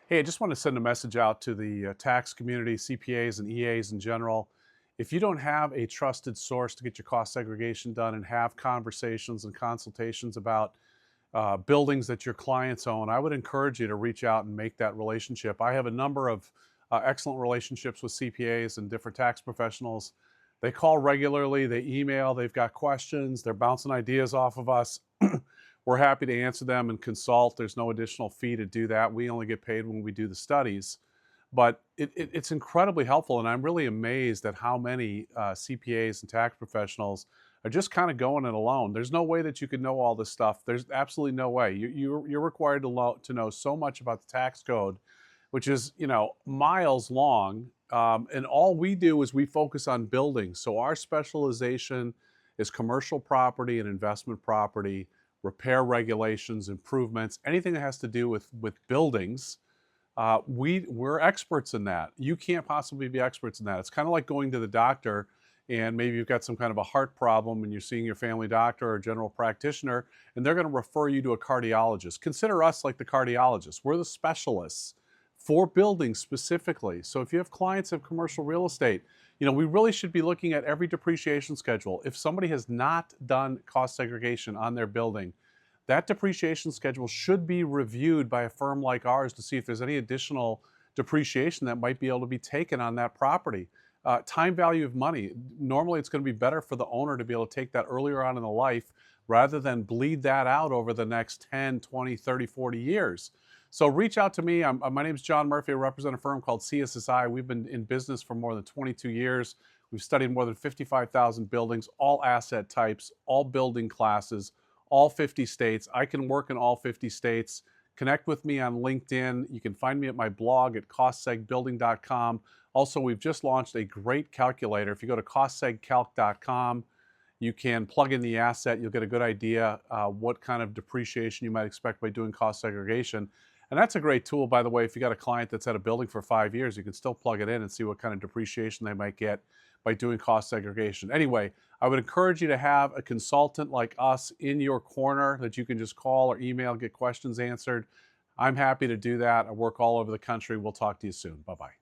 Hey, I just want to send a message out to the tax community, CPAs and EAs in general. If you don't have a trusted source to get your cost segregation done and have conversations and consultations about buildings that your clients own, I would encourage you to reach out and make that relationship. I have a number of excellent relationships with CPAs and different tax professionals. They call regularly, they email, they've got questions, they're bouncing ideas off of us. We're happy to answer them and consult. There's no additional fee to do that. We only get paid when we do the studies. But it's incredibly helpful, and I'm really amazed at how many CPAs and tax professionals are just kind of going it alone. There's no way that you could know all this stuff. There's absolutely no way. You're required to know so much about the tax code, which is miles long. And all we do is we focus on buildings. So our specialization is commercial property and investment property, repair regulations, improvements, anything that has to do with buildings. We're experts in that. You can't possibly be experts in that. It's kind of like going to the doctor and maybe you've got some kind of a heart problem and you're seeing your family doctor or general practitioner, and they're going to refer you to a cardiologist. Consider us like the cardiologists. We're the specialists for buildings specifically. So if you have clients of commercial real estate, we really should be looking at every depreciation schedule. If somebody has not done cost segregation on their building, that depreciation schedule should be reviewed by a firm like ours to see if there's any additional depreciation that might be able to be taken on that property. Time value of money. Normally, it's going to be better for the owner to be able to take that earlier on in the life rather than bleed that out over the next 10, 20, 30, 40 years. So reach out to me. My name is John Murphy. I represent a firm called CSSI. We've been in business for more than 22 years. We've studied more than 55,000 buildings, all asset types, all building classes, all 50 states. I can work in all 50 states. Connect with me on LinkedIn. You can find me at my blog at costsegbuilding.com. Also, we've just launched a great calculator. If you go to costsegcalc.com, you can plug in the asset. You'll get a good idea what kind of depreciation you might expect by doing cost segregation. And that's a great tool, by the way. If you got a client that's had a building for 5 years, you can still plug it in and see what kind of depreciation they might get by doing cost segregation. Anyway, I would encourage you to have a consultant like us in your corner that you can just call or email, get questions answered. I'm happy to do that. I work all over the country. We'll talk to you soon. Bye-bye.